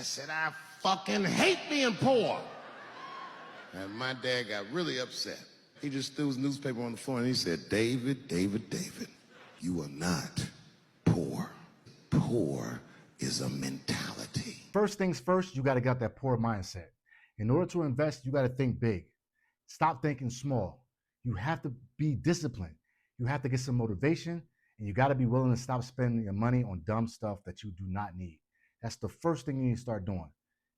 I said, I fucking hate being poor. And my dad got really upset. He just threw his newspaper on the floor and he said, David, you are not poor. Poor is a mentality. First things first, you got to get that poor mindset. In order to invest, you got to think big. Stop thinking small. You have to be disciplined. You have to get some motivation, and you got to be willing to stop spending your money on dumb stuff that you do not need. That's the first thing you need to start doing.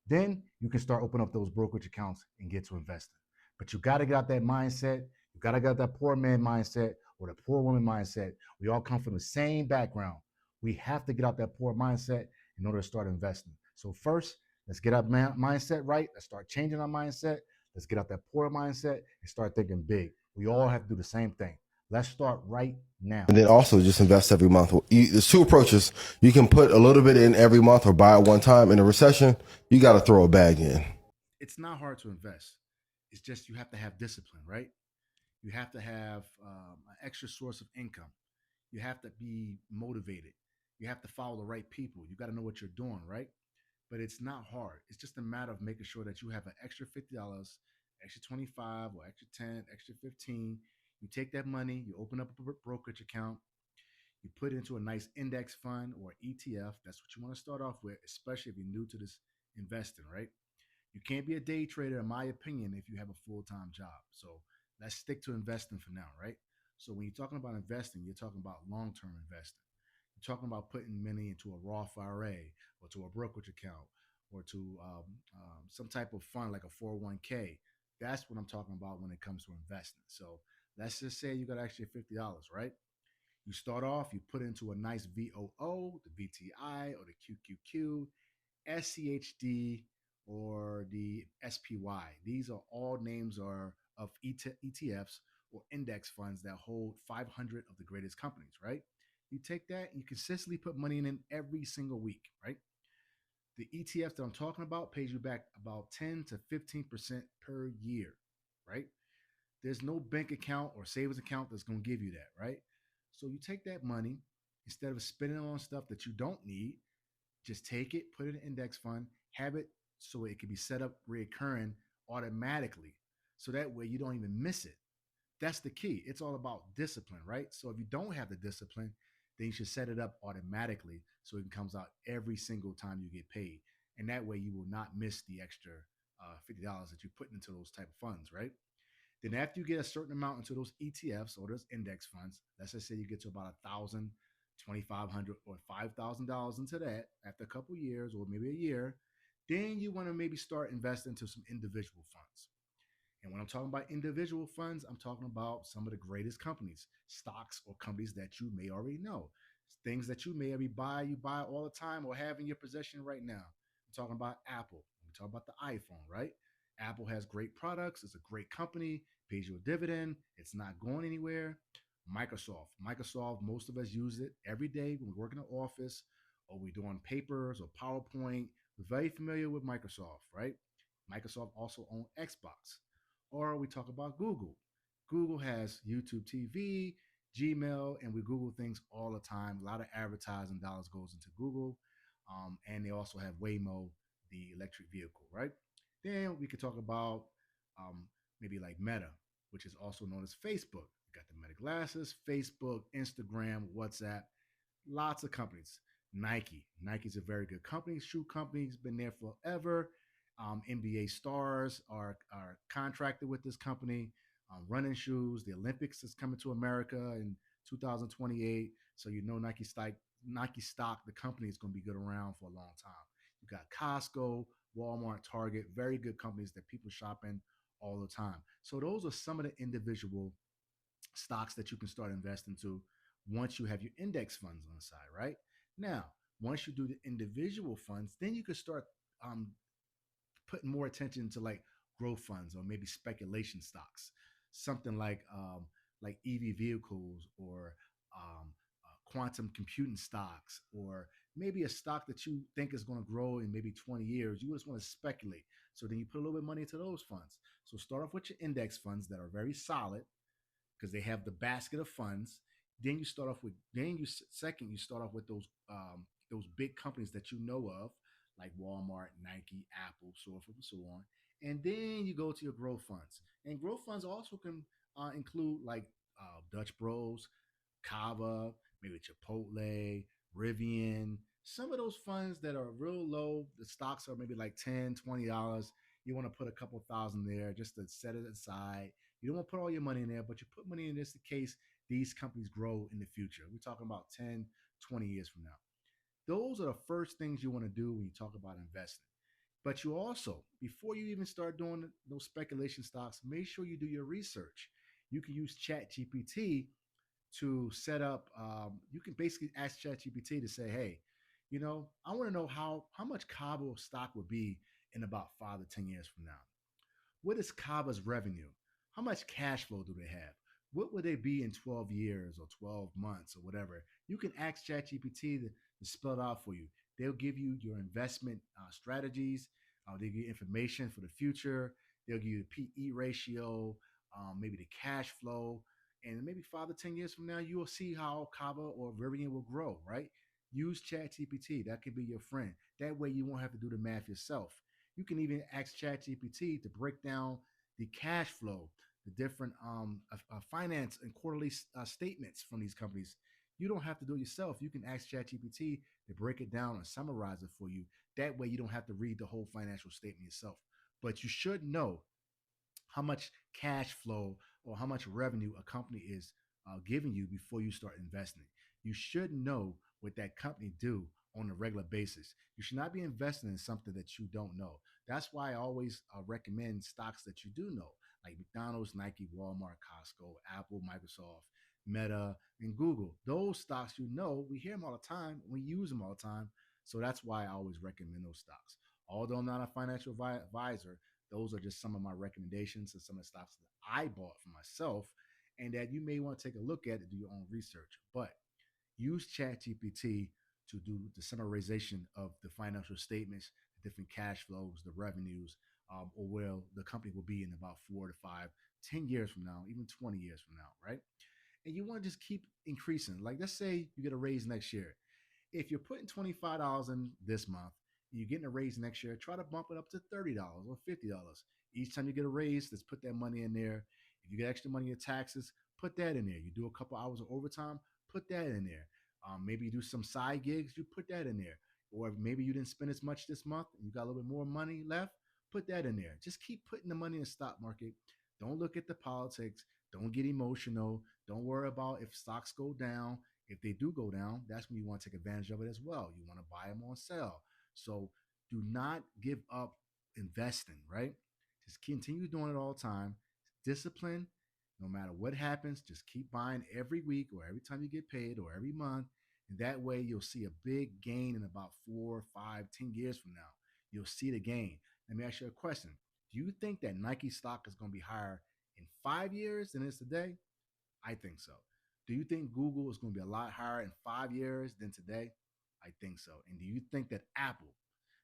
Then you can start opening up those brokerage accounts and get to investing. But you got to get out that mindset. You got to get that poor man mindset or the poor woman mindset. We all come from the same background. We have to get out that poor mindset in order to start investing. So first, let's get our mindset right. Let's start changing our mindset. Let's get out that poor mindset and start thinking big. We all have to do the same thing. Let's start right now. And then also just invest every month. There's two approaches. You can put a little bit in every month or buy it one time. In a recession, you got to throw a bag in. It's not hard to invest. It's just you have to have discipline, right? You have to have an extra source of income. You have to be motivated. You have to follow the right people. You got to know what you're doing, right? But it's not hard. It's just a matter of making sure that you have an extra $50, extra 25, or extra 10, extra 15. You take that money, you open up a brokerage account, you put it into a nice index fund or ETF. That's what you want to start off with, especially if you're new to this investing, right? You can't be a day trader, in my opinion, if you have a full-time job. So let's stick to investing for now, right? So when you're talking about investing, you're talking about long-term investing. You're talking about putting money into a Roth IRA or to a brokerage account or to some type of fund like a 401k. That's what I'm talking about when it comes to investing. So let's just say you got actually $50, right? You start off, you put into a nice VOO, the VTI or the QQQ, SCHD, or the SPY. These are all names of ETFs or index funds that hold 500 of the greatest companies, right? You take that and you consistently put money in every single week, right? The ETFs that I'm talking about pays you back about 10 to 15% per year, right? There's no bank account or savings account that's going to give you that, right? So you take that money, instead of spending it on stuff that you don't need, just take it, put it in an index fund, have it so it can be set up recurring automatically. So that way you don't even miss it. That's the key. It's all about discipline, right? So if you don't have the discipline, then you should set it up automatically so it comes out every single time you get paid. And that way you will not miss the extra $50 that you put into those type of funds, right? Then after you get a certain amount into those ETFs or those index funds, let's just say you get to about 1,000, 2,500, or $5,000 into that after a couple years or maybe a year, then you want to maybe start investing into some individual funds. And when I'm talking about individual funds, I'm talking about some of the greatest companies, stocks or companies that you may already know, things that you may already buy, you buy all the time or have in your possession right now. I'm talking about Apple. I'm talking about the iPhone, right? Apple has great products. It's a great company, pays you a dividend. It's not going anywhere. Microsoft, most of us use it every day when we work in the office or we're doing papers or PowerPoint. We're very familiar with Microsoft, right? Microsoft also owns Xbox. Or we talk about Google. Google has YouTube TV, Gmail, and we Google things all the time. A lot of advertising dollars goes into Google. And they also have Waymo, the electric vehicle, right? Then we could talk about maybe like Meta, which is also known as Facebook. You got the Meta glasses, Facebook, Instagram, WhatsApp, lots of companies. Nike's a very good company. Shoe company's been there forever. NBA stars are contracted with this company. Running shoes. The Olympics is coming to America in 2028. So you know Nike stock, the company is going to be good around for a long time. You got Costco, Walmart, Target, very good companies that people shop in all the time. So those are some of the individual stocks that you can start investing to once you have your index funds on the side, right? Now, once you do the individual funds, then you can start putting more attention to like growth funds or maybe speculation stocks, something like EV vehicles or quantum computing stocks, or maybe a stock that you think is going to grow in maybe 20 years. You just want to speculate. So then you put a little bit of money into those funds. So start off with your index funds that are very solid because they have the basket of funds. Then you start off with, then you start off with those big companies that you know of, like Walmart, Nike, Apple, so forth and so on. And then you go to your growth funds. And growth funds also can include like Dutch Bros, Kava, maybe Chipotle, Rivian. Some of those funds that are real low, the stocks are maybe like $10, $20. You want to put a couple thousand there just to set it aside. You don't want to put all your money in there, but you put money in just in case these companies grow in the future. We're talking about 10, 20 years from now. Those are the first things you want to do when you talk about investing. But you also, before you even start doing those speculation stocks, make sure you do your research. You can use Chat GPT to set up. You can basically ask ChatGPT to say, "Hey, I want to know how much Cabo stock would be in about 5 to 10 years from now. What is Kava's revenue? How much cash flow do they have? What would they be in 12 years or 12 months or whatever?" You can ask ChatGPT to spell it out for you. They'll give you your investment strategies. They'll give you information for the future. They'll give you the PE ratio, maybe the cash flow. And maybe 5 to 10 years from now, you will see how Kava or Rivian will grow, right? Use ChatGPT. That could be your friend. That way you won't have to do the math yourself. You can even ask ChatGPT to break down the cash flow, the different finance and quarterly statements from these companies. You don't have to do it yourself. You can ask ChatGPT to break it down and summarize it for you. That way, you don't have to read the whole financial statement yourself. But you should know how much cash flow or how much revenue a company is giving you before you start investing. You should know what that company do on a regular basis. You should not be investing in something that you don't know. That's why I always recommend stocks that you do know, like McDonald's, Nike, Walmart, Costco, Apple, Microsoft, Meta, and Google. Those stocks, we hear them all the time, we use them all the time. So that's why I always recommend those stocks. Although I'm not a financial advisor, those are just some of my recommendations and some of the stocks that I bought for myself and that you may want to take a look at to do your own research. But use ChatGPT to do the summarization of the financial statements, the different cash flows, the revenues, or where the company will be in about 4 to 5, 10 years from now, even 20 years from now, right? And you want to just keep increasing. Like, let's say you get a raise next year. If you're putting $25 in this month, you're getting a raise next year, try to bump it up to $30 or $50. Each time you get a raise, let's put that money in there. If you get extra money in taxes, put that in there. You do a couple hours of overtime, put that in there. Maybe you do some side gigs, you put that in there. Or maybe you didn't spend as much this month and you got a little bit more money left, put that in there. Just keep putting the money in the stock market. Don't look at the politics. Don't get emotional. Don't worry about if stocks go down. If they do go down, that's when you want to take advantage of it as well. You want to buy them on sale. So do not give up investing, right? Just continue doing it all the time. Discipline, no matter what happens, just keep buying every week or every time you get paid or every month. And that way you'll see a big gain in about 4, 5, 10 years from now. You'll see the gain. Let me ask you a question. Do you think that Nike stock is going to be higher in 5 years than it is today? I think so. Do you think Google is going to be a lot higher in 5 years than today? I think so. And do you think that Apple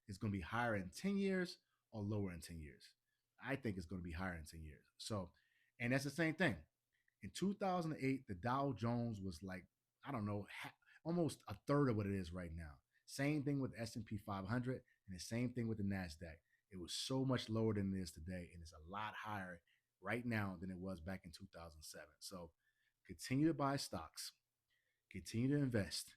is going to be higher in 10 years or lower in 10 years? I think it's going to be higher in 10 years. So, and that's the same thing. In 2008, the Dow Jones was like, I don't know, almost a third of what it is right now. Same thing with S&P 500 and the same thing with the NASDAQ. It was so much lower than it is today, and it's a lot higher right now than it was back in 2007. So continue to buy stocks, continue to invest.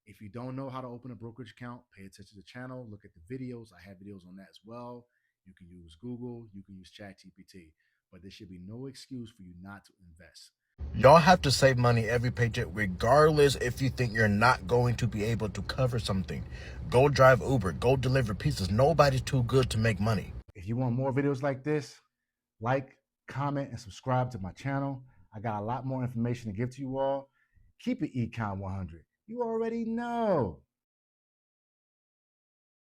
If you don't know how to open a brokerage account, pay attention to the channel, look at the videos. I have videos on that as well. You can use Google, you can use ChatGPT, but there should be no excuse for you not to invest. Y'all have to save money every paycheck, regardless if you think you're not going to be able to cover something. Go drive Uber, go deliver pizzas. Nobody's too good to make money. If you want more videos like this, like, comment, and subscribe to my channel. I got a lot more information to give to you all. Keep it Econ 100. You already know.